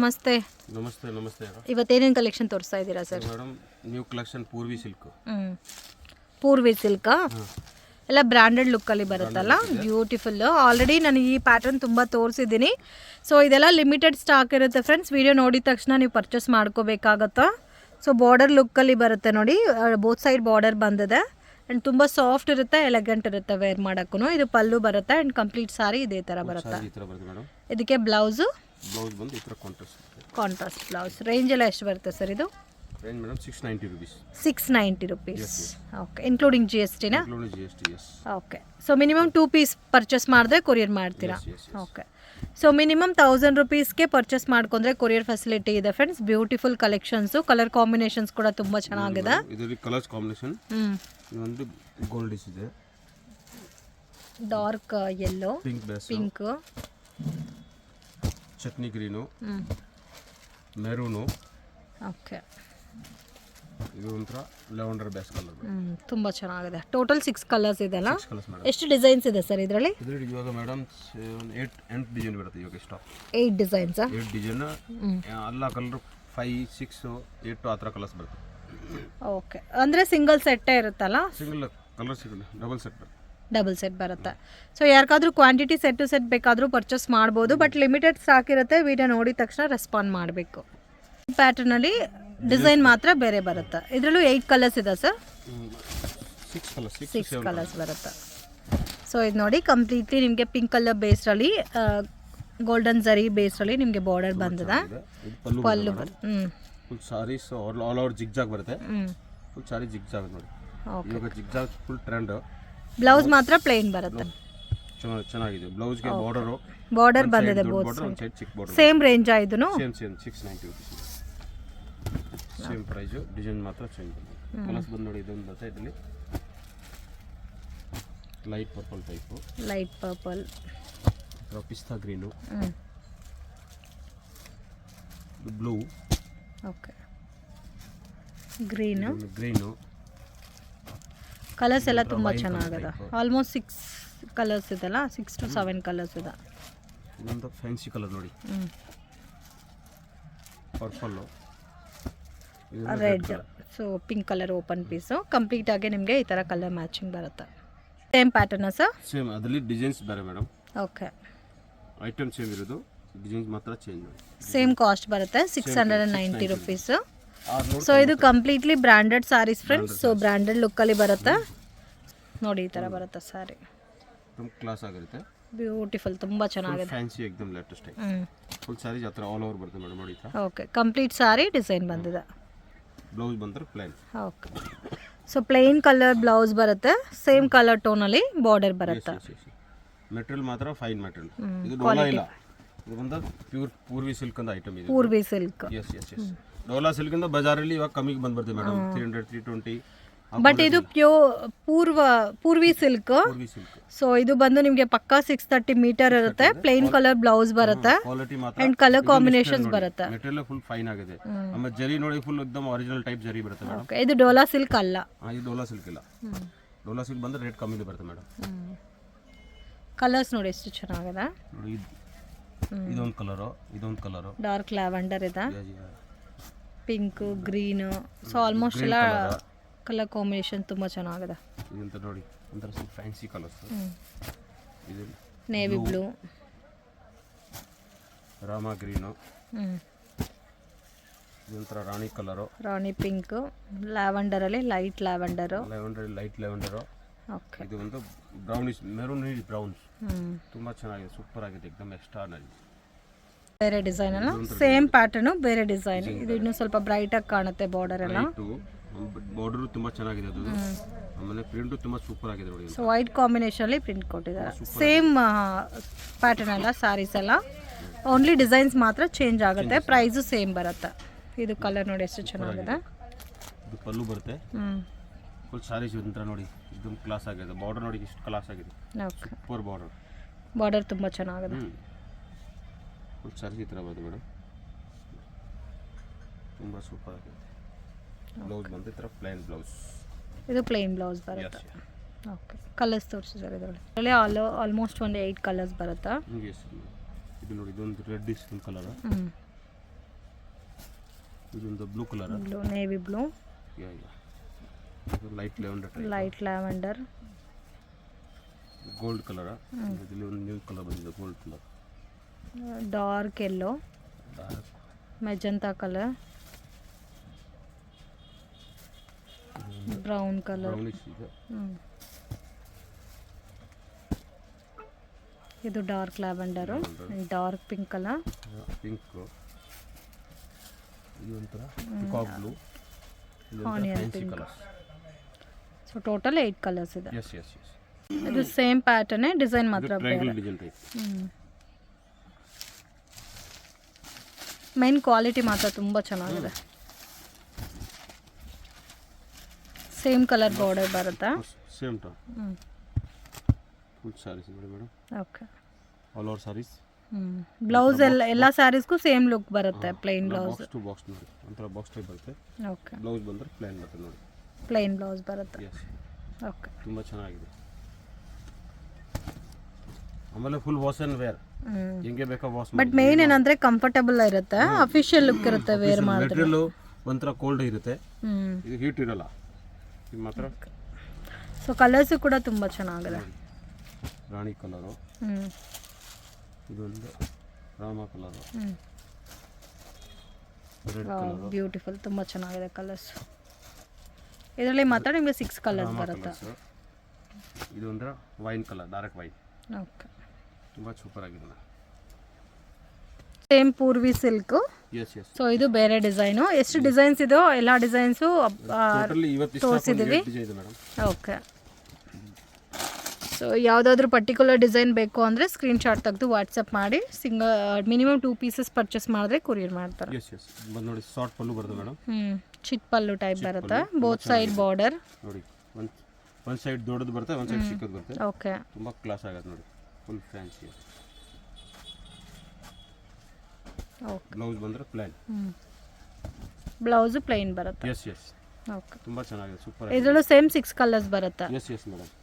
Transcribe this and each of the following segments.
ನಮಸ್ತೆ. ನಮಸ್ತೆ ನಮಸ್ತೆ. ಇವತ್ತೇನೇನು ಕಲೆಕ್ಷನ್ ತೋರಿಸ್ತಾ ಇದ್ದೀರಾ sir? Madam new collection Purvi silk. Purvi ಸಿಲ್ಕಾ? ಎಲ್ಲ ಬ್ರ್ಯಾಂಡೆಡ್ ಲುಕ್ಕಲ್ಲಿ ಬರುತ್ತಲ್ಲ, ಬ್ಯೂಟಿಫುಲ್. ಆಲ್ರೆಡಿ ನಾನು ಈ ಪ್ಯಾಟರ್ನ್ ತುಂಬ ತೋರಿಸಿದ್ದೀನಿ. ಸೊ ಇದೆಲ್ಲ ಲಿಮಿಟೆಡ್ ಸ್ಟಾಕ್ ಇರುತ್ತೆ ಫ್ರೆಂಡ್ಸ್. ವಿಡಿಯೋ ನೋಡಿದ ತಕ್ಷಣ ನೀವು ಪರ್ಚೇಸ್ ಮಾಡ್ಕೋಬೇಕಾಗತ್ತಾ. ಸೊ ಬಾರ್ಡರ್ ಲುಕ್ಕಲ್ಲಿ ಬರುತ್ತೆ ನೋಡಿ, ಬೋತ್ ಸೈಡ್ ಬಾರ್ಡರ್ ಬಂದಿದೆ ಆ್ಯಂಡ್ ತುಂಬ ಸಾಫ್ಟ್ ಇರುತ್ತೆ, ಎಲೆಗೆಂಟ್ ಇರುತ್ತೆ ವೇರ್ ಮಾಡೋಕ್ಕೂ. ಇದು ಪಲ್ಲು ಬರುತ್ತೆ ಆ್ಯಂಡ್ ಕಂಪ್ಲೀಟ್ ಸಾರಿ ಇದೇ ಥರ ಬರುತ್ತೆ. ಇದಕ್ಕೆ ಬ್ಲೌಸು ಬಂದು ಈ ಥರ ಕಾಂಟ್ರಾಸ್ಟ್ ಬ್ಲೌಸ್. ರೇಂಜ್ ಎಲ್ಲ ಎಷ್ಟು ಬರುತ್ತೆ ಸರ್ ಇದು? Range madam 690 rupees. 690 rupees. Okay, including G S ಟಿನಾ? Including G S T, yes. Okay, so minimum 2 piece purchase ಮಾಡಿದ್ರೆ ಕೊರಿಯರ್ ಮಾಡ್ತೀರಾ? ಓಕೆ, ಸೊ ಮಿನಿಮಮ್ 1000 rupeesಗೆ ಪರ್ಚೇಸ್ ಮಾಡ್ಕೊಂಡ್ರೆ ಕೊರಿಯರ್ ಫೆಸಿಲಿಟಿ ಇದೆ friends. Beautiful collections, colour combinations ಕೂಡ ತುಂಬ ಚೆನ್ನಾಗಿದೆ. ಇದರಲ್ಲಿ ಕಲರ್ಸ್ ಕಾಂಬಿನೇಷನ್ ಒಂದು ಗೋಲ್ಡಿಶ್ ಇದೆ, dark yellow, pink, chutney green, maroon. Okay, ಇದು ಒಂಥರ ಲೆವೆಂಡರ್ ಬೇಸ್ ಕಲರ್. ತುಂಬ ಚೆನ್ನಾಗಿದೆ. ಟೋಟಲ್ 6 ಕಲರ್ಸ್ ಇದೆ ಅಲ್ಲ? ಎಷ್ಟು ಡಿಸೈನ್ಸ್ ಇದೆ ಸರ್ ಇದರಲ್ಲಿ? ಇದರಲ್ಲಿ ಇವಾಗ ಮೇಡಮ್ 8 ಡಿಸೈನ್ ಬರುತ್ತೆ ಇವಾಗ. Stock 8 designs. 8 ಡಿಸೈನ್, ಎಲ್ಲ ಕಲರ್ 5, 6, 8 ಆ ಥರ ಕಲರ್ಸ್ ಬರುತ್ತೆ. ಓಕೆ, ಅಂದರೆ ಸಿಂಗಲ್ ಸೆಟ್ಟೇ ಇರುತ್ತಲ್ಲ? ಸಿಂಗಲ್ ಕಲರ್ ಸಿಗಲ್ಲ, ಡಬಲ್ ಸೆಟ್ ಬರುತ್ತೆ. ಸೊ ಯಾರಿಗಾದ್ರೂ ಕ್ವಾಂಟಿಟಿ ಸೆಟ್ ಟು ಸೆಟ್ ಬೇಕಾದರೂ ಪರ್ಚೇಸ್ ಮಾಡ್ಬೋದು, ಬಟ್ ಲಿಮಿಟೆಡ್ ಸ್ಟಾಕ್ ಇರುತ್ತೆ. ವಿಡಿಯೋ ನೋಡಿದ ತಕ್ಷಣ ರೆಸ್ಪಾಂಡ್ ಮಾಡಬೇಕು. ಪ್ಯಾಟರ್ನಲ್ಲಿ ಡಿಸೈನ್ ಮಾತ್ರ ಬೇರೆ ಬರುತ್ತೆ. ಇದರಲ್ಲೂ 8 ಕಲರ್ಸ್ ಇದೆ ಸರ್? 6 ಕಲರ್ಸ್ ಬರುತ್ತೆ. ಸೊ ಇದು ನೋಡಿ, ಕಂಪ್ಲೀಟ್ಲಿ ನಿಮಗೆ ಪಿಂಕ್ ಕಲರ್ ಬೇಸ್ರಲ್ಲಿ ಗೋಲ್ಡನ್ ಜರಿ ಬೇಸ್ರಲ್ಲಿ ನಿಮಗೆ ಬಾರ್ಡರ್ ಬಂದಿದೆ. Pallu full saris all over zigzag ಬರುತ್ತೆ. ಫುಲ್ ಸಾರಿ ಜಿಗ್ಜಾಗ್ ನೋಡಿ. ಇವಾಗ ಜಿಗ್ಜಾಗ್ ಫುಲ್ ಟ್ರೆಂಡ್. ಬ್ಲೌಸ್ ಮಾತ್ರ ಪ್ಲೇನ್ ಬರುತ್ತೆ. ಚೆನ್ನಾಗಿದೆ. ಬ್ಲೌಸ್ಗೆ ಬಾರ್ಡರ್ ಬಂದಿದೆ ಬೋತ್ ಸೈಡ್. ಸೇಮ್ ರೇಂಜ್ ಇದನ್ನು? Same 690 rupees. Same price. Design ಮಾತ್ರ ಚೇಂಜ್ ಬಂದಿದೆ. ಕಲರ್ಸ್ ಬಂದು ನೋಡಿ, ಇದೊಂದು ಬರುತ್ತೆ. ಇದರಲ್ಲಿ light purple type, light purple, pista green, blue, okay, green. Colours ಎಲ್ಲ ತುಂಬ ಚೆನ್ನಾಗಿದೆ. ಆಲ್ಮೋಸ್ಟ್ 6 ಕಲರ್ಸ್ ಇದೆಲ್ಲ, 6 to 7 ಕಲರ್ಸ್ ಇದೆ. ಇದೊಂದು ಫ್ಯಾನ್ಸಿ ಕಲರ್ ನೋಡಿ, purple, red. So pink colour open piece. Complete ಆಗಿ ನಿಮಗೆ ಈ ಥರ ಕಲರ್ ಮ್ಯಾಚಿಂಗ್ ಬರುತ್ತೆ. ಸೇಮ್ ಪ್ಯಾಟರ್ನಾ ಸರ್? ಸೇಮ್. ಅದರಲ್ಲಿ ಡಿಸೈನ್ಸ್ ಬೇರೆ ಮೇಡಮ್. ಓಕೆ, ಐಟಮ್ ಸೇಮ್ ಇರೋದು, ಡಿಸೈನ್ಸ್ ಮಾತ್ರ ಚೇಂಜ್ ಮಾಡಿ. ಸೇಮ್ ಕಾಸ್ಟ್ ಬರುತ್ತೆ, 690 rupees. ಸೊ ಇದು completely branded saris friends. So branded ಲುಕ್ಕಲ್ಲಿ ಬರುತ್ತೆ ನೋಡಿ, ಈ ಥರ ಬರುತ್ತೆ ಸಾರಿ. ತುಂಬ ಕ್ಲಾಸ್ ಆಗಿರುತ್ತೆ, ಬ್ಯೂಟಿಫುಲ್, ತುಂಬ ಚೆನ್ನಾಗಿದೆ. ಫ್ಯಾನ್ಸಿ ಎಕ್ದಮ್ ಲೇಟೆಸ್ಟ್ ಟೈಪ್. ಫುಲ್ ಸಾರೀಸ್ ಆ ಥರ ಆಲ್ ಓವರ್ ಬರುತ್ತೆ ಮೇಡಮ್ ನೋಡಿ. ಓಕೆ, ಕಂಪ್ಲೀಟ್ ಸಾರಿ ಡಿಸೈನ್ ಬಂದಿದೆ. ಬ್ಲೌಸ್ ಬಂದ್ರೆ plain. Okay, so plain colour blouse ಬರುತ್ತೆ, ಸೇಮ್ ಕಲರ್ ಟೋನಲ್ಲಿ ಬಾರ್ಡರ್ ಬರುತ್ತೆ. ಮೆಟೀರಿಯಲ್ ಮಾತ್ರ ಫೈನ್ ಮೆಟೀರಿಯಲ್. ಇದು ಡೋಲಾ ಇಲ್ಲ, ಇದು ಬಂದ ಪ್ಯೂರ್ ಪೂರ್ವಿ ಸಿಲ್ಕ್ ಅಂತ ಐಟಮ್ ಇದೆ. Poorvi silk. Yes. Dola silk ಇಂದ ಬಜಾರಲ್ಲಿ ಇವಾಗ ಕಮ್ಮಿಗೆ ಬಂದು ಬರ್ತೀವಿ ಮೇಡಮ್, 300, 320. ಬಟ್ ಇದು ಪೂರ್ವಿ ಸಿಲ್ಕ್. ಸೊ ಇದು ಬಂದು ನಿಮಗೆ ಪಕ್ಕಾ 630 ಮೀಟರ್ ಇರುತ್ತೆ. ಪ್ಲೇನ್ ಕಲರ್ ಬ್ಲೌಸ್ ಬರುತ್ತೆ ಅಂಡ್ ಕಲರ್ ಕಾಂಬಿನೇಷನ್ಸ್ ಬರುತ್ತೆ. ಮೆಟೀರಿಯಲ್ ಫುಲ್ ಫೈನ್ ಆಗಿದೆ. ಆಮೇಲೆ ಜರಿ ನೋಡಿ, ಫುಲ್ एकदम ಒರಿಜಿನಲ್ ಟೈಪ್ ಜರಿ ಬರುತ್ತೆ ಮೇಡಮ್. ಓಕೆ, ಇದು ಡೋಲಾ ಸಿಲ್ಕ್ ಅಲ್ಲ. ಇದು ಡೋಲಾ ಸಿಲ್ಕ್ ಇಲ್ಲ. ಡೋಲಾ ಸಿಲ್ಕ್ ಬಂದ್ರೆ ರೇಟ್ ಕಮ್ಮಿ ಬರುತ್ತೆ ಮೇಡಮ್. ಕಲರ್ಸ್ ನೋಡಿ ಎಷ್ಟು ಚೆನ್ನಾಗಿದೆ ನೋಡಿ. ಇದೊಂದು ಕಲರು, ಡಾರ್ಕ್ ಲ್ಯಾವೆಂಡರ್ ಇದೆ, ಪಿಂಕ್, ಗ್ರೀನ್. ಸೊ ಆಲ್ಮೋಸ್ಟ್ ಎಲ್ಲ ಕಲರ್ ಕಾಂಬಿನೇಷನ್ ತುಂಬ ಚೆನ್ನಾಗಿದೆ. ಇದಂತ ನೋಡಿ, ಒಂಥರ ಫ್ಯಾನ್ಸಿ ಕಲರ್ಸ್. ಇದು ನೇವಿ ಬ್ಲೂ, ರಾಮಾ ಗ್ರೀನು, ಇದೊಂಥರ ರಾಣಿ ಕಲರು, ರಾಣಿ ಪಿಂಕ್, ಲ್ಯಾವೆಂಡರಲ್ಲಿ ಲೈಟ್ ಲ್ಯಾವೆಂಡರು. ಓಕೆ, ಇದು ಒಂದು ಬ್ರೌನಿಶ್, ಮೆರೂನ್ ಬ್ರೌನ್ಸ್. ತುಂಬ ಚೆನ್ನಾಗಿದೆ, ಸೂಪರ್ ಆಗಿದೆ, ಎಕ್ದಮ್ ಎಕ್ಸ್ಟ್ರಾ ಆಗಿದೆ. ಬೇರೆ ಡಿಸೈನ್ ಅಲ್ಲ, ಸೇಮ್ ಪ್ಯಾಟರ್ನು ಬೇರೆ ಡಿಸೈನ್. ಇದು ಇನ್ನೂ ಸ್ವಲ್ಪ ಬ್ರೈಟ್ ಆಗಿ ಕಾಣುತ್ತೆ ಬಾರ್ಡರ್ ಎಲ್ಲ. ಬಾರ್ಡರ್ ತುಂಬಾ ಚೆನ್ನಾಗಿದೆ, ಅದು ಆಮೇಲೆ ಪ್ರಿಂಟ್ ತುಂಬಾ ಸೂಪರ್ ಆಗಿದೆ ನೋಡಿ. ಸೊ ವೈಟ್ ಕಾಂಬಿನೇಷನ್ ಅಲ್ಲಿ ಪ್ರಿಂಟ್ ಕೊಟ್ಟಿದ್ದಾರೆ. ಸೇಮ್ ಪ್ಯಾಟರ್ನ್ ಅಲ್ಲ ಸಾರೀಸ್ ಎಲ್ಲ, ಓನ್ಲಿ ಡಿಸೈನ್ಸ್ ಮಾತ್ರ ಚೇಂಜ್ ಆಗುತ್ತೆ. ಪ್ರೈಸು ಸೇಮ್ ಬರುತ್ತೆ. ಇದು ಕಲರ್ ನೋಡಿ ಎಷ್ಟು ಚೆನ್ನಾಗಿದೆ. ಇದು ಪಲ್ಲು ಬರುತ್ತೆ, ಫುಲ್ ಸಾರೀಸ್ ಒಂಥರ ನೋಡಿ, एकदम ಕ್ಲಾಸ್ ಆಗಿದೆ. ಬಾರ್ಡರ್ ನೋಡಿ ಎಷ್ಟು ಕ್ಲಾಸ್ ಆಗಿದೆ, ಸೂಪರ್ ಬಾರ್ಡರ್ ತುಂಬ ಚೆನ್ನಾಗಿದೆ. ಫುಲ್ ಸಾರೀಸ್ ಈ ಥರ ಬರುತ್ತೆ ಮೇಡಮ್, ತುಂಬ ಸೂಪರ್ ಆಗಿದೆ. ಬ್ಲೌಸ್ ಬಂದು ಈ ಥರ ಪ್ಲೇನ್ ಬ್ಲೌಸ್. ಇದು ಪ್ಲೇನ್ ಬ್ಲೌಸ್ ಬರುತ್ತೆ. ಓಕೆ, ಕಲರ್ಸ್ ತೋರಿಸಿದ್ದಾರೆ ಇದರಲ್ಲಿ. ಆಲ್ಮೋಸ್ಟ್ ಒಂದು 8 ಕಲರ್ಸ್ ಬರುತ್ತಾ? ಎಸ್. ಇದು ನೋಡಿ, ಇದೊಂದು ರೆಡ್ ಇಸ್ ಕಲರ್, ಇದೊಂದು blue colour, blue, navy blue, light lavender, light lavender, gold colour. ಇದರಲ್ಲಿ ಒಂದು ನ್ಯೂ ಕಲರ್ ಬಂದಿದೆ, gold colour, dark yellow, magenta colour, brown colour, brownish ಇದೆ. ಇದು dark lavender, dark pink colour, pink, ಇದು ಒಂಥರ peacock blue, ಇದು onion fancy pink. Colours. So total 8 colours ಇದೆ. Yes yes yes. ಇದು ಸೇಮ್ ಪ್ಯಾಟರ್ನ್, ಡಿಸೈನ್ ಮಾತ್ರ triangle design type. Main quality ಮಾತ್ರ ತುಂಬ ಚೆನ್ನಾಗಿದೆ. ಸೇಮ್ ಕಲರ್ ಬಾರ್ಡರ್ ಬರುತ್ತಾ? Same top. ಫುಲ್ ಸ್ಯಾರೀಸ್ ನೋಡಿ madam. Okay. All over sarees. Blouse ಎಲ್ಲ ಸ್ಯಾರೀಸ್ಗೂ ಸೇಮ್ ಲುಕ್ ಬರುತ್ತೆ, plain blouse. Box to box ನೋಡಿ, ಒಂಥರ ಬಾಕ್ಸ್ ಟೈಪ್ ಬರುತ್ತೆ. ಓಕೆ. ಬ್ಲೌಸ್ ಬಂದರೆ ಪ್ಲೇನ್ ಬರುತ್ತೆ ನೋಡಿ. ಪ್ಲೇನ್ ಬ್ಲೌಸ್ ಬರುತ್ತೆ. ಎಸ್. ಓಕೆ. ತುಂಬ ಚೆನ್ನಾಗಿದೆ. ಆಮೇಲೆ ಫುಲ್ ವಾಶ್ ಆ್ಯಂಡ್ ವೇರ್, ಹೆಂಗೆ ಬೇಕಾ ವಾಶ್. ಬಟ್ ಮೇನ್ ಏನಂದ್ರೆ ಕಂಫರ್ಟಬಲ್ ಇರುತ್ತೆ, ಅಫಿಷಿಯಲ್ ಲುಕ್ ಇರುತ್ತೆ ವೇರ್ ಮಾಡಿದ್ರೆ. ಮೆಟೀರಿಯಲ್ ಒಂಥರ ಕೋಲ್ಡ್ ಇರುತ್ತೆ, ಇದು ಹೀಟ್ ಇರಲ್ಲ. ಇದು ಮಾತ್ರ. ಸೊ ಕಲರ್ಸ್ ಕೂಡ ತುಂಬ ಚೆನ್ನಾಗಿದೆ. ರಾಣಿ ಕಲರು, ಇದೊಂದು Rama colour, red colour, beautiful, ತುಂಬ ಚೆನ್ನಾಗಿದೆ ಕಲರ್ಸ್. ಇದರಲ್ಲಿ ಮಾತ್ರ ನಿಮಗೆ 6 ಕಲರ್ಸ್ ಬರುತ್ತೆ. ಇದು ಅಂದ್ರೆ wine colour, dark wine. Okay. ತುಂಬ ಸೂಪರ್ ಆಗಿದೆ. Same Poorvi silk. Yes yes. So ಇದು ಬೇರೆ ಡಿಸೈನು. ಎಷ್ಟು ಡಿಸೈನ್ಸ್ ಇದೋ ಎಲ್ಲ ಡಿಸೈನ್ಸು ತೋರಿಸಿದ್ದೀವಿ. ಓಕೆ. ಸೊ ಯಾವುದಾದ್ರೂ ಪರ್ಟಿಕ್ಯುಲರ್ ಡಿಸೈನ್ ಬೇಕು ಅಂದರೆ ಸ್ಕ್ರೀನ್ಶಾಟ್ ತೆಗೆದು ವಾಟ್ಸಪ್ ಮಾಡಿ, ಮಿನಿಮಮ್ 2 ಪೀಸಸ್ ಪರ್ಚೇಸ್ ಮಾಡಿದ್ರೆ ಕೊರಿಯರ್ ಮಾಡ್ತಾರೆ. Yes yes. ಬಂದು ನೋಡಿ, ಶಾರ್ಟ್ ಪಲ್ಲು ಬರುತ್ತೆ ಮೇಡಮ್. ಚಿಕ್ಕ ಪಲ್ಲು ಟೈಪ್ ಬರುತ್ತೆ, ಬೋತ್ ಸೈಡ್ ಬಾರ್ಡರ್ ನೋಡಿ. ಒಂದು ಸೈಡ್ ದೊಡ್ಡದು ಬರುತ್ತೆ, ಒಂದು ಸೈಡ್ ಚಿಕ್ಕದು ಬರುತ್ತೆ. ಓಕೆ. ತುಂಬ ಕ್ಲಾಸ್ ಆಗುತ್ತೆ ನೋಡಿ, ಫುಲ್ ಫ್ಯಾನ್ಸಿ. ಓಕೆ. ಬ್ಲೌಸ್ ಬಂದರೆ ಪ್ಲೇನ್. ಬ್ಲೌಸ್ ಪ್ಲೇನ್ ಬರುತ್ತೆ. Yes yes. ಓಕೆ. ತುಂಬ ಚೆನ್ನಾಗಿದೆ, ಸೂಪರ್. ಇದರಲ್ಲೂ ಸೇಮ್ 6 ಕಲರ್ಸ್ ಬರುತ್ತೆ. Yes yes madam.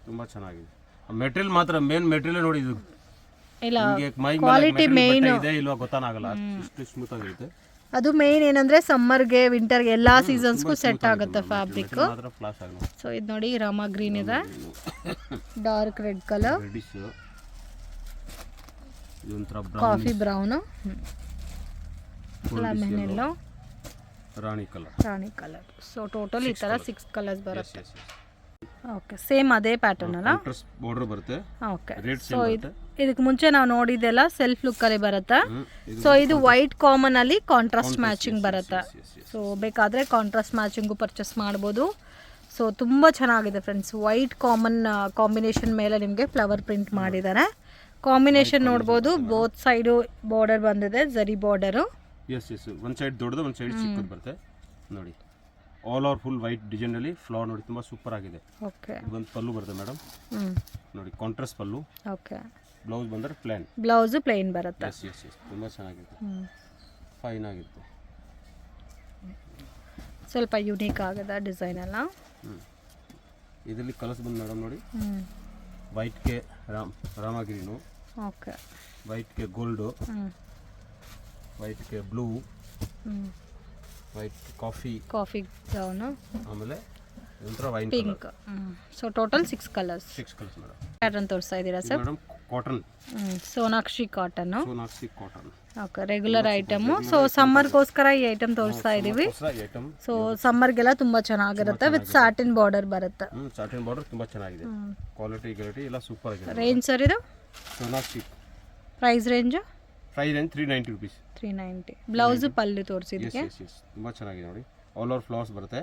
ತುಂಬ ಚೆನ್ನಾಗಿದೆ. ಮೆಟೀರಿಯಲ್ ಮಾತ್ರ ಮೇನ್ ಮೆಟೀರಿಯಲ್ ನೋಡಿ, ಇದು ಇಲ್ಲ ಮೈ ಕ್ವಾಲಿಟಿ ಮೇನ್ ಇದೆ ಇಲ್ವಾ ಗೊತ್ತಾಗಲ್ಲ, ಇಷ್ಟು ಸ್ಮೂತ್ ಆಗಿರುತ್ತೆ. ಅದು ಮೇನ್ ಏನಂದ್ರೆ ಸಮ್ಮರ್ಗೆ, ವಿಂಟರ್ಗೆ, ಎಲ್ಲ ಸೀಸನ್ಸ್ಗೂ ಸೆಟ್ ಆಗುತ್ತೆ ಫ್ಯಾಬ್ರಿಕ್. ಸೊ ಇದು ನೋಡಿ, ರಾಮ ಗ್ರೀನ್ ಇದೆ, dark red colour, coffee brown, lemon yellow, Rani colour, Rani colour. So total ಈ ತರ 6 ಕಲರ್ಸ್ ಬರುತ್ತೆ. ಓಕೆ. ಸೇಮ್ ಅದೇ ಪ್ಯಾಟರ್ನ್ ಅಲ್ಲ, ಬಾರ್ಡರ್ ಬರುತ್ತೆ. ಓಕೆ. ಸೊ ಇದಕ್ಕೆ ಮುಂಚೆ ನಾವು ನೋಡಿದ್ದೆಲ್ಲ ಸೆಲ್ಫ್ ಲುಕ್ ಅಲ್ಲಿ ಬರುತ್ತೆ. ಸೊ ಇದು ವೈಟ್ ಕಾಮನ್ ಅಲ್ಲಿ ಕಾಂಟ್ರಾಸ್ಟ್ ಮ್ಯಾಚಿಂಗ್ ಬರುತ್ತೆ. ಸೊ ಬೇಕಾದ್ರೆ ಕಾಂಟ್ರಾಸ್ಟ್ ಮ್ಯಾಚಿಂಗು ಪರ್ಚೇಸ್ ಮಾಡ್ಬೋದು. ಸೊ ತುಂಬ ಚೆನ್ನಾಗಿದೆ ಫ್ರೆಂಡ್ಸ್. ವೈಟ್ ಕಾಮನ್ ಕಾಂಬಿನೇಷನ್ ಮೇಲೆ ನಿಮಗೆ ಫ್ಲವರ್ ಪ್ರಿಂಟ್ ಮಾಡಿದ್ದಾರೆ. ಕಾಂಬಿನೇಷನ್ ನೋಡ್ಬೋದು, ಬೋತ್ ಸೈಡು ಬಾರ್ಡರ್ ಬಂದಿದೆ, ಜರಿ ಬಾರ್ಡರು. Yes yes. ಒಂದು ಸೈಡ್ ದೊಡ್ಡದು, ಒಂದು ಸೈಡ್ ಚಿಕ್ಕದು ಬರುತ್ತೆ ನೋಡಿ. All over full white design ಅಲ್ಲಿ ಫ್ಲವರ್ ನೋಡಿ, ತುಂಬಾ ಸೂಪರ್ ಆಗಿದೆ. ಓಕೆ. ಒಂದು ಪಲ್ಲು ಬರುತ್ತೆ ಮೇಡಮ್ ನೋಡಿ, ಕಾಂಟ್ರಾಸ್ಟ್ ಪಲ್ಲು. ಓಕೆ. ಬ್ಲೌಸ್ ಬಂದರೆ ಪ್ಲೇನ್. ಬ್ಲೌಸ್ ಪ್ಲೇನ್ ಬರುತ್ತೆ. Yes yes yes. ತುಂಬ ಚೆನ್ನಾಗಿದೆ, ಫೈನ್ ಆಗಿರುತ್ತೆ. ಸ್ವಲ್ಪ ಯುನೀಕ್ ಆಗಿದೆ ಡಿಸೈನ್ ಎಲ್ಲ. ಇದರಲ್ಲಿ ಕಲರ್ಸ್ ಬಂದು ಮೇಡಮ್ ನೋಡಿ, ವೈಟ್ಗೆ ರಾಮಗಿರಿನು, ಓಕೆ, ವೈಟ್ಗೆ ಗೋಲ್ಡು, ವೈಟ್ಗೆ ಬ್ಲೂ, ವೈಟ್ ಕಾಫಿ ಬ್ರೌನು, ಆಮೇಲೆ ಒಂಥರ wine pink. So total 6 colours. 6 colours madam. Pattern ತೋರಿಸ್ತಾ ಇದ್ದೀರಾ sir? Madam cotton, Sonakshi cotton. Sonakshi cotton. Okay, regular item. So ಸಮ್ಮರ್ಗೋಸ್ಕರ ಈ ಐಟಮ್ ತೋರಿಸ್ತಾ ಇದ್ದೀವಿ. ಸೊ ಸಮ್ಮರ್ಗೆಲ್ಲ ತುಂಬ ಚೆನ್ನಾಗಿರುತ್ತೆ, ವಿತ್ ಸಾಟಿನ್ ಬಾರ್ಡರ್ ಬರುತ್ತೆ. ಸಾಟಿನ್ ಬಾರ್ಡರ್ ತುಂಬ ಚೆನ್ನಾಗಿದೆ, ಕ್ವಾಲಿಟಿ ಎಲ್ಲ ಸೂಪರ್ ಆಗಿದೆ. ರೇಂಜ್ ಸರ್ ಇದು? Sonakshi. Price range 390 rupees. 390. Blouse ಪಲ್ಲು ತೋರಿಸಿದ್ದಕ್ಕೆ ತುಂಬ ಚೆನ್ನಾಗಿದೆ ನೋಡಿ. ಆಲ್ ಓವರ್ ಫ್ಲವರ್ಸ್ ಬರುತ್ತೆ,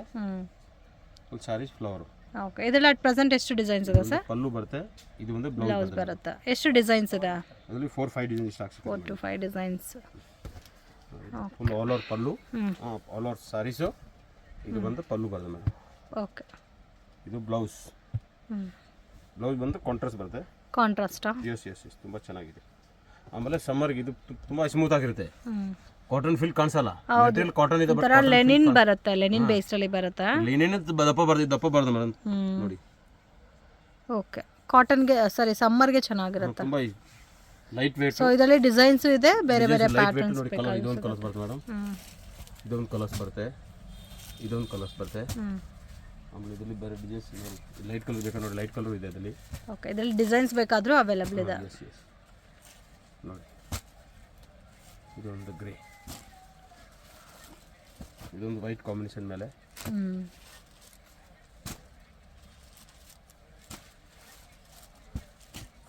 ಫುಲ್ ಸ್ಯಾರೀಸ್ ಫ್ಲವರ್. ಓಕೆ. ಇದರಲ್ಲಿ ಅಟ್ ಪ್ರೆಸೆಂಟ್ ಎಷ್ಟು ಡಿಸೈನ್ಸ್ ಇದೆ ಸರ್? ಪಲ್ಲು ಬರುತ್ತೆ, ಇದು ಒಂದು ಬ್ಲೌಸ್ ಬರುತ್ತೆ. ಎಷ್ಟು ಡಿಸೈನ್ಸ್ ಇದೆ? ಅದರಲ್ಲಿ 4-5 ಡಿಸೈನ್ಸ್ ಸ್ಟಾಕ್ ಸಿಗುತ್ತೆ. 4 to 5 designs. Full all over pallu, all over saris. ಇದು ಬಂದು ಪಲ್ಲು ಬರುತ್ತೆ ಮೇಡಮ್. ಓಕೆ. ಇದು ಬ್ಲೌಸ್. ಬ್ಲೌಸ್ ಬಂದು ಕಾಂಟ್ರಾಸ್ಟ್ ಬರುತ್ತೆ. ಕಾಂಟ್ರಾಸ್ಟಾ? Yes yes yes. ತುಂಬ ಚೆನ್ನಾಗಿದೆ. ಆಮೇಲೆ ಸಮ್ಮರ್ಗೆ ಇದು ತುಂಬ ಸ್ಮೂತ್ ಆಗಿರುತ್ತೆ, ಕಾಟನ್ ಫೀಲ್ ಕಾಣಿಸಲ್ಲ. ಮೆಟೀರಿಯಲ್ ಕಾಟನ್ ಇದೆ, ಬಟ್ ಲೆನಿನ್ ಬರುತ್ತೆ, ಲೆನಿನ್ ಬೇಸ್ ಅಲ್ಲಿ ಬರುತ್ತೆ. ಲೆನಿನ್ ದಪ್ಪ ಬರ್ದು ಮೇಡಮ್ ನೋಡಿ. ಓಕೆ. ಕಾಟನ್ಗೆ ಸರಿ ಸಮ್ಮರ್ಗೆ ಚೆನ್ನಾಗಿರುತ್ತೆ. ತುಂಬ ಲೈಟ್ ವೇಟ್ ಸೊ ಇದರಲ್ಲಿ ಡಿಸೈನ್ಸು ಇದೆ, ಬೇರೆ ಬೇರೆ ಲೈಟ್ ವೇಟ್ ಪ್ಯಾಟರ್ನ್ಸ್ ನೋಡಿ. ಕಲರ್ ಇದೊಂದು ಕಲರ್ಸ್ ಬರುತ್ತೆ ಮೇಡಮ್, ಇದೊಂದು ಕಲರ್ಸ್ ಬರುತ್ತೆ, ಇದೊಂದು ಕಲರ್ಸ್ ಬರುತ್ತೆ. ಆಮೇಲೆ ಇದರಲ್ಲಿ ಬೇರೆ ಡಿಸೈನ್ಸ್ ಲೈಟ್ ಕಲರ್ ಬೇಕಾ ನೋಡಿ, ಲೈಟ್ ಕಲರ್ ಇದೆ ಇದರಲ್ಲಿ. ಓಕೆ, ಇದರಲ್ಲಿ ಡಿಸೈನ್ಸ್ ಬೇಕಾದರೂ ಅವೈಲಬಲ್ ಇದೆ. ಎಸ್ ಎಸ್ ನೋಡಿ, ಇದೊಂದು ಗ್ರೇ, ಇದೊಂದು ವೈಟ್ ಕಾಂಬಿನೇಷನ್ ಮೇಲೆ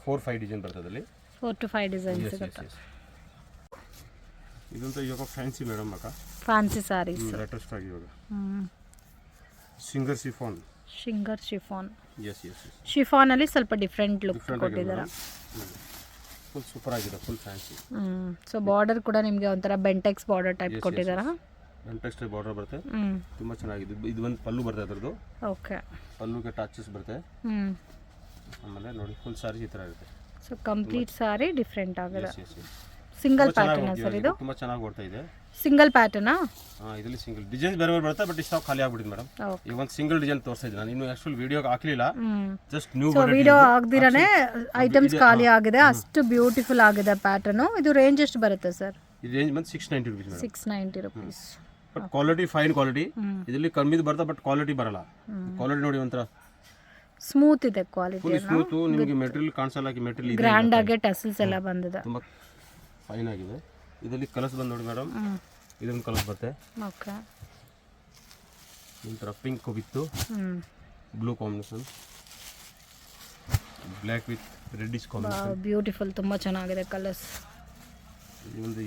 4-5 ಡಿಸೈನ್ ಬರ್ತದೆ ಅದರಲ್ಲಿ. 4 to 5 ಡಿಸೈನ್ಸ್ Yes, ಸಿಗುತ್ತೆ. yes, yes. ಇದಂತೂ ಇವಾಗ ಫ್ಯಾನ್ಸಿ ಮೇಡಮ್ ಅಕ್ಕ, ಫ್ಯಾನ್ಸಿ ಸ್ಯಾರೀಸ್. ಲೇಟೆಸ್ಟ್ ಆಗಿ ಇವಾಗ singer chiffon. Singer chiffon. Yes yes yes, ಶಿಫಾನಲ್ಲಿ ಸ್ವಲ್ಪ ಡಿಫ್ರೆಂಟ್ ಲುಕ್ ಡಿಫ್ರೆಂಟ್ ಕೊಟ್ಟಿದ್ದಾರೆ. ಫುಲ್ ಸೂಪರ್ ಆಗಿದೆ, ಫುಲ್ ಫ್ಯಾನ್ಸಿ. ಸೊ ಬಾರ್ಡರ್ ಕೂಡ ನಿಮಗೆ ಒಂಥರ ಬೆಂಟೆಕ್ಸ್ ಬಾರ್ಡರ್ ಟೈಪ್ ಕೊಟ್ಟಿದ್ದಾರೆ. ಟೆಕ್ಸ್ಟ್ ಟೈಪ್ ಬಾರ್ಡರ್ ಬರುತ್ತೆ, ತುಂಬ ಚೆನ್ನಾಗಿದೆ. ಇದು ಒಂದು ಪಲ್ಲು ಬರುತ್ತೆ ಅದರದ್ದು. ಓಕೆ, ಪಲ್ಲುಗೆ ಟಚಸ್ ಬರುತ್ತೆ. ಆಮೇಲೆ ನೋಡಿ ಫುಲ್ ಸಾರಿ ಈ ಥರ ಇರುತ್ತೆ. ಸೊ ಕಂಪ್ಲೀಟ್ ಸಾರಿ ಡಿಫ್ರೆಂಟ್ ಆಗಿದೆ. Yes yes yes, single pattern sir ಇದು? ತುಂಬ ಚೆನ್ನಾಗಿ ಓಡ್ತಾ ಇದೆ. ಸಿಂಗಲ್ ಪ್ಯಾಟರ್ನಾ? ಹಾಂ, ಇದರಲ್ಲಿ ಸಿಂಗಲ್ ಡಿಸೈನ್ ಬೇರೆ ಬೇರೆ ಬರುತ್ತೆ, ಬಟ್ ಸ್ಟಾಕ್ ಖಾಲಿ ಆಗ್ಬಿಟ್ಟಿದೆ ಮೇಡಮ್. ಈಗ ಒಂದು ಸಿಂಗಲ್ ಡಿಸೈನ್ ತೋರಿಸ್ತಾ ಇದ್ದೀನಿ ನಾನು, ಇನ್ನು ಆ್ಯಕ್ಚುಲಿ ವಿಡಿಯೋಗೆ ಹಾಕಲಿಲ್ಲ, ಜಸ್ಟ್ ನ್ಯೂ ವಿಡಿಯೋ ಆಗದಿರನೇ ಐಟಮ್ಸ್ ಖಾಲಿ ಆಗಿದೆ. ಅಷ್ಟು ಬ್ಯೂಟಿಫುಲ್ ಆಗಿದೆ ಪ್ಯಾಟರ್ನು. ಇದು ರೇಂಜ್ ಎಷ್ಟು ಬರುತ್ತೆ ಸರ್? ಈ ರೇಂಜ್ ಬಂದು 690 rupees madam. 690 rupees. But quality fine quality. ಇದರಲ್ಲಿ ಕಮ್ಮಿದು ಬರುತ್ತೆ, ಬಟ್ ಕ್ವಾಲಿಟಿ ಬರಲ್ಲ. ಕ್ವಾಲಿಟಿ ನೋಡಿ ಒಂಥರ ಸ್ಮೂತ್ ಇದೆ ಕ್ವಾಲಿಟಿ, ಫುಲ್ ಸ್ಮೂತ್. ನಿಮಗೆ ಮೆಟೀರಿಯಲ್ ಕಾಣಿಸಲ್ಲ, ಮೆಟೀರಿಯಲ್ ಗ್ರ್ಯಾಂಡ್ ಆಗಿ ಟಸಲ್ಸ್ ಎಲ್ಲ ಬಂದಿದೆ, ತುಂಬ ಫೈನ್ ಆಗಿದೆ. ಇದರಲ್ಲಿ ಕಲರ್ಸ್ ಬಂದು ನೋಡಿ ಮೇಡಮ್, ಇದೊಂದು ಕಲರ್ಸ್ ಬರುತ್ತೆ. ಓಕೆ, ಒಂಥರ pink with blue combination, black with reddish combination. Beautiful, ತುಂಬ ಚೆನ್ನಾಗಿದೆ ಕಲರ್ಸ್. ಒಂದು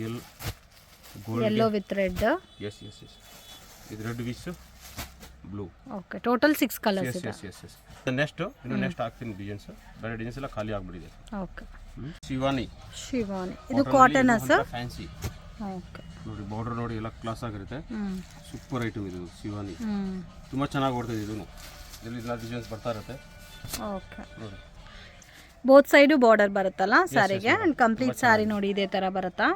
yellow with red. Yes yes yes, ಇದು red with blue. Okay, total 6 colours yes ಇದೆ. Yes yes yes. ನೆಕ್ಸ್ಟ್ ಹಾಕ್ತೀನಿ ಡಿಸೈನ್ಸ್, ಬೇರೆ ಡಿಸೈನ್ಸ್ ಎಲ್ಲ ಖಾಲಿ ಆಗ್ಬಿಟ್ಟಿದೆ. ಓಕೆ, ಶಿವಾನಿ. ಶಿವಾನಿ ಇದು ಕಾಟನ್ ಸರ್? ಫ್ಯಾನ್ಸಿ. ಓಕೆ, ನೋಡಿ ಬಾರ್ಡರ್ ನೋಡಿ ಎಲ್ಲ ಕ್ಲಾಸ್ ಆಗಿರುತ್ತೆ. ಸೂಪರ್ ಐಟಮ್ ಇದು ಶಿವಾನಿ, ತುಂಬ ಚೆನ್ನಾಗಿ ಓಡ್ತಿದೆ. ಇದನ್ನು ಇದರಲ್ಲಿ ಎಲ್ಲ ಡಿಸೈನ್ಸ್ ಬರ್ತಾ ಇರುತ್ತೆ. ಓಕೆ, ನೋಡಿ ಬೋತ್ ಸೈಡು ಬಾರ್ಡರ್ ಬರುತ್ತಲ್ಲ ಸಾರಿಗೆ, ಅಂಡ್ ಕಂಪ್ಲೀಟ್ ಸಾರಿ ನೋಡಿ ಇದೇ ತರ ಬರುತ್ತಾ?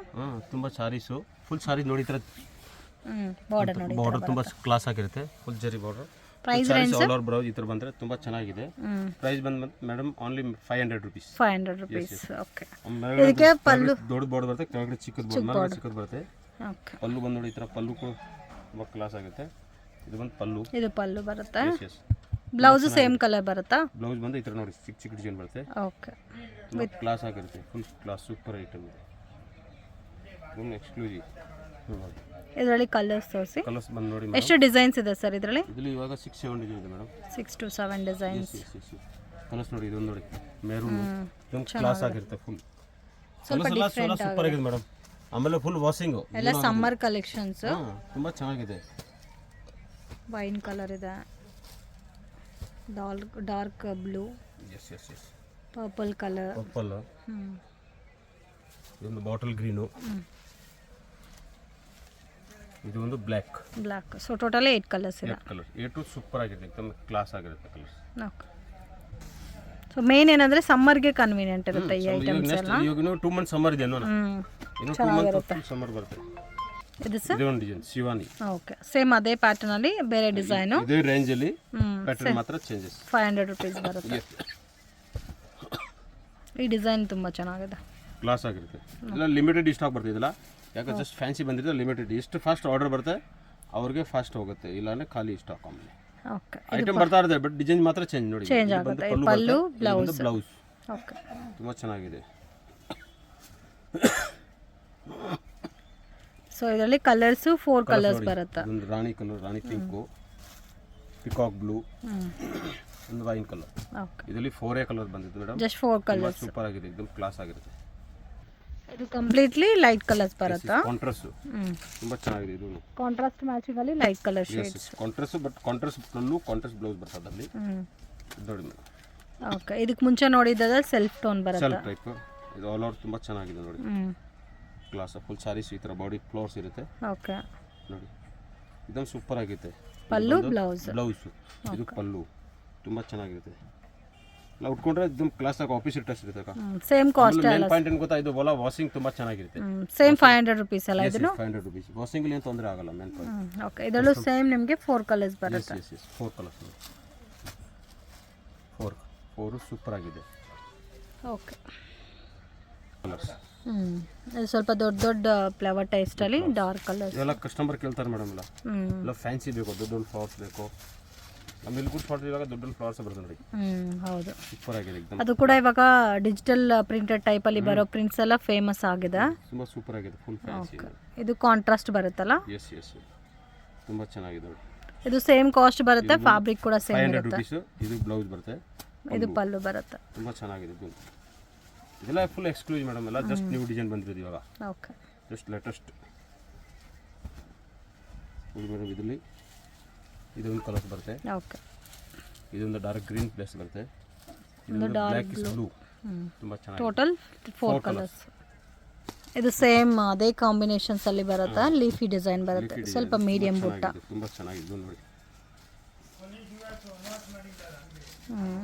ತುಂಬ ಸಾರೀಸು, ಫುಲ್ ಸಾರಿ ನೋಡಿ ಈ ಥರ ಬಾರ್ಡರ್ ನೋಡಿ, ಬಾರ್ಡರ್ ತುಂಬ ಕ್ಲಾಸ್ ಆಗಿರುತ್ತೆ. Full zari border. Price range all over blouse ಈ ಥರ ಬಂದರೆ ತುಂಬ ಚೆನ್ನಾಗಿದೆ. ಪ್ರೈಸ್ ಬಂದು madam only 500 rupees. 500 rupees. Okay, ಇದಕ್ಕೆ ಪಲ್ಲು ದೊಡ್ಡ ಬಾರ್ಡರ್ ಬರುತ್ತೆ, ಕೆಳಗಡೆ ಚಿಕ್ಕದು ಬಾರ್ಡರ್ ಚಿಕ್ಕದು ಬರುತ್ತೆ. ಓಕೆ, ಪಲ್ಲು ಬಂದು ನೋಡಿ ಈ ಥರ ಪಲ್ಲು ಕೂಡ ತುಂಬ ಕ್ಲಾಸ್ ಆಗುತ್ತೆ. ಇದು ಬಂದು ಪಲ್ಲು. ಇದು ಪಲ್ಲು ಬರುತ್ತೆ. ಎಸ್, ಬ್ಲೌಸ್ ಸೇಮ್ ಕಲರ್ ಬರುತ್ತಾ? ಬ್ಲೌಸ್ ಬಂದು ಈ ಥರ ನೋಡಿ ಚಿಕ್ಕ ಚಿಕ್ಕ ಡಿಸೈನ್ ಬರುತ್ತೆ. ಓಕೆ, ವಿತ್ ಕ್ಲಾಸ್ ಆಗಿರುತ್ತೆ, ಫುಲ್ ಕ್ಲಾಸ್ ಸೂಪರ್ ಐಟಮ್ ಇದೆ. Full exclusive. ಇದರಲ್ಲಿ ಕಲರ್ಸ್ ತೋರಿಸಿ. ಕಲರ್ಸ್ ಬಂದು ನೋಡಿ ಎಷ್ಟು ಡಿಸೈನ್ಸ್ ಇದೆ ಸರ್ ಇದರಲ್ಲಿ? ಇದರಲ್ಲಿ ಇವಾಗ 6-7 ಡಿಸೈನ್ ಇದೆ ಮೇಡಮ್. 6 to 7 designs. ಕಲರ್ಸ್ ನೋಡಿ, ಇದೊಂದು ನೋಡಿ ಮೆರೂನ್, ಇದೊಂದು ಕ್ಲಾಸ್ ಆಗಿರುತ್ತೆ. ಫುಲ್ ಕಲರ್ಸ್ ಎಲ್ಲ ಸೂಪರ್ ಆಗಿದೆ ಮೇಡಮ್. ಆಮೇಲೆ ಫುಲ್ ವಾಷಿಂಗ್ ಎಲ್ಲ ಸಮ್ಮರ್ ಕಲೆಕ್ಷನ್ಸ್. ತುಂಬ ಚೆನ್ನಾಗಿದೆ. ವೈನ್ ಕಲರ್ ಇದೆ, dark blue, yes yes yes, purple colour, purple, ಇದೊಂದು ಬಾಟಲ್ ಗ್ರೀನು, ಇದು ಒಂದು ಬ್ಲ್ಯಾಕ್. ಸೊ ಟೋಟಲ್ 8 ಕಲರ್ಸ್ ಇದೆ. 8 ಕಲರ್, 8 ಸೂಪರ್ ಆಗಿರುತ್ತೆ, एकदम ಕ್ಲಾಸ್ ಆಗಿರುತ್ತೆ ಕಲರ್ಸ್. ಓಕೆ, ಸೊ ಮೇನ್ ಏನಂದ್ರೆ ಸಮ್ಮರ್ಗೆ ಕನ್ವೀನಿಯಂಟ್ ಇರುತ್ತೆ ಈ ಐಟಮ್ಸ್ ಎಲ್ಲ. ಈಗ 2 ಮಂತ್ ಸಮ್ಮರ್ ಇದೆ ಅನ್ನೋ, ಇನ್ನು 2 ಮಂತ್ ಸಮ್ಮರ್ ಬರುತ್ತೆ. ಇದು ಸರ್ ಇದೊಂದು ಡಿಸೈನ್ ಶಿವಾನಿ. ಓಕೆ, ಸೇಮ್ ಅದೇ ಪ್ಯಾಟರ್ನ್ ಅಲ್ಲಿ ಬೇರೆ ಡಿಸೈನು, ಇದೇ ರೇಂಜ್ ಅಲ್ಲಿ ಪ್ಯಾಟರ್ನ್ ಮಾತ್ರ ಚೇಂಜಸ್. 500 ರುಪೀಸ್ ಬರುತ್ತೆ. ಈ ಡಿಸೈನ್ ತುಂಬಾ ಚೆನ್ನಾಗಿದೆ, ಕ್ಲಾಸ್ ಆಗಿರುತ್ತೆ. ಇಲ್ಲ ಲಿಮಿಟೆಡ್ ಸ್ಟಾಕ್ ಬರ್ತಿದಿಲ್ಲ, ಯಾಕೆ ಜಸ್ಟ್ ಫ್ಯಾನ್ಸಿ ಬಂದಿದೆ. ಲಿಮಿಟೆಡ್ ಎಷ್ಟು ಫಾಸ್ಟ್ ಆರ್ಡರ್ ಬರುತ್ತೆ ಅವ್ರಿಗೆ ಫಾಸ್ಟ್ ಹೋಗುತ್ತೆ, ಇಲ್ಲಾಂದ್ರೆ ಖಾಲಿ ಸ್ಟಾಕ್. ಆಮೇಲೆ ಓಕೆ, ಐಟಮ್ ಬರ್ತಾ ಇರುತ್ತೆ, ಬಟ್ ಡಿಸೈನ್ ಮಾತ್ರ ಚೇಂಜ್ ನೋಡಿ. ಚೇಂಜ್ ಆಗುತ್ತೆ. ಪಲ್ಲು, ಬ್ಲೌಸ್. ಓಕೆ, ತುಂಬ ಚೆನ್ನಾಗಿದೆ. ಸೊ ಇದರಲ್ಲಿ ಕಲರ್ಸ್ 4 ಕಲರ್ಸ್ ಬರುತ್ತೆ. ಒಂದು ರಾಣಿ ಕಲರ್, ರಾಣಿ ಪಿಂಕು, ಪಿಕಾಕ್ ಬ್ಲೂ, ಒಂದು ವೈನ್ ಕಲರ್. ಓಕೆ, ಇದರಲ್ಲಿ 4 ಕಲರ್ ಬಂದಿದೆ ಮೇಡಮ್. Just 4 colours. ಸೂಪರ್ ಆಗಿದೆ, एकदम ಕ್ಲಾಸ್ ಆಗಿರುತ್ತೆ. ಇದು ಕಂಪ್ಲೀಟ್ಲಿ ಲೈಟ್ ಕಲರ್ಸ್ ಬರುತ್ತಾ? ಕಾಂಟ್ರಾಸ್ಟ್ ತುಂಬಾ ಚೆನ್ನಾಗಿದೆ. ಇದು ಕಾಂಟ್ರಾಸ್ಟ್ ಮ್ಯಾಚಿಂಗ್ ಅಲ್ಲಿ light colour shades. Contrast, but contrast pallu, contrast blouse ಬರ್ತದೆ ಅಲ್ಲಿ. ನೋಡಿ ಮೇಡಮ್. ಓಕೆ, ಇದಕ್ಕೆ ಮುಂಚೆ ನೋಡಿದ್ದದ ಸೆಲ್ಫ್ ಟೋನ್ ಬರುತ್ತೆ, ಸೆಲ್ಫ್ ಟೈಪ್. ಇದು ಆಲ್ ಓವರ್ ತುಂಬಾ ಚೆನ್ನಾಗಿದೆ ನೋಡಿ. ಕ್ಲಾಸ್ ಫುಲ್ ಸಾರೀಸ್ ಈ ತರ ಬಾಡಿ ಫ್ಲವರ್ಸ್ ಇರುತ್ತೆ. ಓಕೆ, ನೋಡಿ एकदम ಸೂಪರ್ ಆಗಿದೆ. ಪಲ್ಲು, ಬ್ಲೌಸ್. ಇದು ಪಲ್ಲು ತುಂಬಾ ಚೆನ್ನಾಗಿರುತ್ತೆ. ಎಲ್ಲ ಉಟ್ಕೊಂಡ್ರೆ एकदम ಕ್ಲಾಸ್ ಆಗಿ ಆಫೀಸ್ ಟಚ್ ಇರುತ್ತೆ. ಸೇಮ್ ಕಾಸ್ಟ್ ಅಲ್ಲ, ಪಾಯಿಂಟ್ ಏನು ಗೊತ್ತಾ, ಇದು ಬೋಲಾ ವಾಷಿಂಗ್ ತುಂಬಾ ಚೆನ್ನಾಗಿರುತ್ತೆ. ಸೇಮ್ 500 ರುಪೀಸ್ ಅಲ್ಲ ಇದು? 500 ರುಪೀಸ್. ವಾಷಿಂಗ್ ಏನು ತೊಂದರೆ ಆಗಲ್ಲ. Main point. ಓಕೆ, ಇದರಲ್ಲೂ ಸೇಮ್ ನಿಮಗೆ 4 ಕಲರ್ಸ್ ಬರುತ್ತೆ. Yes 4 colours. 4 ಸೂಪರ್ ಆಗಿದೆ. Okay, colours. ಇದು ಸ್ವಲ್ಪ ದೊಡ್ಡ ದೊಡ್ಡ ಫ್ಲವರ್ ಟೇಸ್ಟಲ್ಲಿ ಡಾರ್ಕ್ ಕಲರ್ಸ್. ಇವೆಲ್ಲ ಕಸ್ಟಮರ್ ಕೇಳ್ತಾರೆ ಮೇಡಮ್ ಎಲ್ಲ. ಹ್ಞೂ ಎಲ್ಲ ಫ್ಯಾನ್ಸಿ ಬೇಕು, ದೊಡ್ಡ ದೊಡ್ಡ ಫ್ಲವರ್ಸ್ ಬೇಕು. ನಮ್ಮ ಇಲ್ಲಿ ಕೂಡ ಶಾರ್ಟ್ ಇವಾಗ ದೊಡ್ಡ ದೊಡ್ಡ ಫ್ಲವರ್ಸ್ ಬರ್ತದೆ ನೋಡಿ, ಹೌದು. ಸೂಪರ್ ಆಗಿದೆ ಎಕ್ದಮ್. ಅದು ಕೂಡ ಇವಾಗ ಡಿಜಿಟಲ್ ಪ್ರಿಂಟೆಡ್ ಟೈಪಲ್ಲಿ ಬರೋ ಪ್ರಿಂಟ್ಸ್ ಎಲ್ಲ ಫೇಮಸ್ ಆಗಿದೆ. ತುಂಬ ಸೂಪರ್ ಆಗಿದೆ, ಫುಲ್ ಫ್ಯಾನ್ಸಿ. ಇದು ಕಾಂಟ್ರಾಸ್ಟ್ ಬರುತ್ತಲ್ಲ. ಎಸ್ ಎಸ್, ತುಂಬ ಚೆನ್ನಾಗಿದೆ ನೋಡಿ. ಇದು ಸೇಮ್ ಕಾಸ್ಟ್ ಬರುತ್ತೆ, ಫ್ಯಾಬ್ರಿಕ್ ಕೂಡ ಸೇಮ್ 500 ಇರುತ್ತೆ. ರುಪೀಸು. ಇದು ಬ್ಲೌಸ್ ಬರುತ್ತೆ, ಇದು ಪಲ್ಲು ಬರುತ್ತೆ. ತುಂಬ ಚೆನ್ನಾಗಿದೆ ಇದು. ಇದೆಲ್ಲ ಫುಲ್ ಎಕ್ಸ್ಕ್ಲೂಸಿವ್ ಮೇಡಮ್, ಎಲ್ಲ ಜಸ್ಟ್ ನ್ಯೂ ಡಿಸೈನ್ ಬಂದಿರೋದು ಇವಾಗ, ಓಕೆ. Just latest. ಇದು ಮೇಡಮ್ ಇದರಲ್ಲಿ ಇದೊಂದು ಕಲರ್ಸ್ ಬರುತ್ತೆ, ಓಕೆ. ಇದೊಂದು ಡಾರ್ಕ್ ಗ್ರೀನ್ ಪ್ಲೇಸ್ ಬರುತ್ತೆ, ಒಂದು ಇದೊಂದು ಡಾರ್ಕ್ ಬ್ಲ್ಯಾಕ್ ಇಸ್ ಬ್ಲೂ. ತುಂಬ ಚೆನ್ನಾಗಿದೆ. Total 4 colours. ಇದು ಸೇಮ್ ಅದೇ ಕಾಂಬಿನೇಷನ್ಸ್ ಅಲ್ಲಿ ಬರುತ್ತೆ, ಲೀಫಿ ಡಿಸೈನ್ ಬರುತ್ತೆ, ಸ್ವಲ್ಪ ಮೀಡಿಯಂ ಬುಟ್ಟ. ತುಂಬ ಚೆನ್ನಾಗಿದೆ ನೋಡಿ.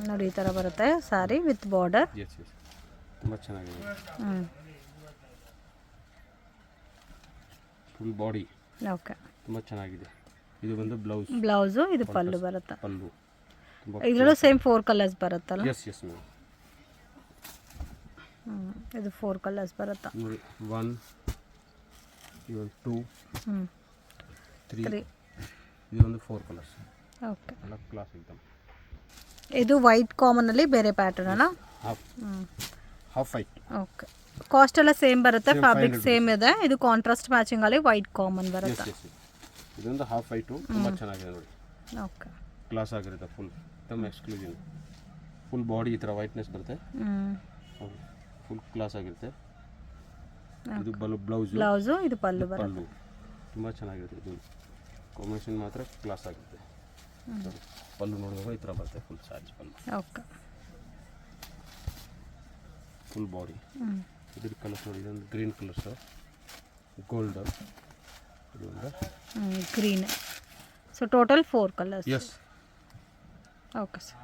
ನೋಡಿ ಈ ಥರ ಬರುತ್ತೆ sari with border. Yes yes, ತುಂಬ ಚೆನ್ನಾಗಿದೆ. Full body, okay. ತುಂಬ ಚೆನ್ನಾಗಿದೆ. ಇದು ಬಂದು ಬ್ಲೌಸು, ಇದು ಪಲ್ಲು ಬರುತ್ತೆ. ಪಲ್ಲು ತುಂಬ. ಇದರಲ್ಲೂ ಸೇಮ್ 4 ಕಲರ್ಸ್ ಬರುತ್ತಲ್ಲ. Yes yes madam. ಇದು 4 ಕಲರ್ಸ್ ಬರುತ್ತೆ. ನೋಡಿ 1 ಇದೊಂದು 2 3 ಇದೊಂದು 4 ಕಲರ್ಸ್. ಓಕೆ. ಎಲ್ಲ ಕ್ಲಾಸ್ ಎಕ್ದಮ್. ಇದು ವೈಟ್ ಕಾಮನ್ ಅಲ್ಲಿ ಬೇರೆ ಪ್ಯಾಟರ್ನ್ ಅಲ್ಲ. Half white. ಓಕೆ. ಕಾಸ್ಟ್ ಎಲ್ಲ ಸೇಮ್ ಬರುತ್ತೆ, ಫ್ಯಾಬ್ರಿಕ್ ಸೇಮ್ ಇದೆ. ಇದು ಕಾಂಟ್ರಾಸ್ಟ್ ಮ್ಯಾಚಿಂಗ್ ಅಲ್ಲಿ ವೈಟ್ ಕಾಮನ್ ಬರುತ್ತೆ. ಎಸ್ ಎಸ್, ಇದೊಂದು ಹಾಫ್ ವೈಟು, ತುಂಬ ಚೆನ್ನಾಗಿದೆ ನೋಡಿ. ಓಕೆ. ಕ್ಲಾಸ್ ಆಗಿರುತ್ತೆ, ಫುಲ್ ತುಂಬ ಎಕ್ಸ್ಕ್ಲೂಸಿವ್. ಫುಲ್ ಬಾಡಿ ಈ ಥರ ವೈಟ್ನೆಸ್ ಬರುತ್ತೆ, ಫುಲ್ ಕ್ಲಾಸ್ ಆಗಿರುತ್ತೆ. ಇದು ಬ್ಲೌಸು, ಇದು ಪಲ್ಲು ಬರುತ್ತೆ. ಪಲ್ಲು ತುಂಬ ಚೆನ್ನಾಗಿರುತ್ತೆ. ಇದು ಕಾಂಬಿನೇಷನ್ ಮಾತ್ರ ಕ್ಲಾಸ್ ಆಗುತ್ತೆ. ಪಲ್ಲು ನೋಡುವಾಗ ಈ ಥರ ಬರುತ್ತೆ, full charge pallu. Okay. Full body. ಇದ್ರ ಕಲರ್ಸ್ ನೋಡಿ, ಇದೊಂದು ಗ್ರೀನ್ ಕಲರ್ಸು, ಗೋಲ್ಡ್, ಇದೊಂದು green. So total 4 colours. Yes. Okay sir.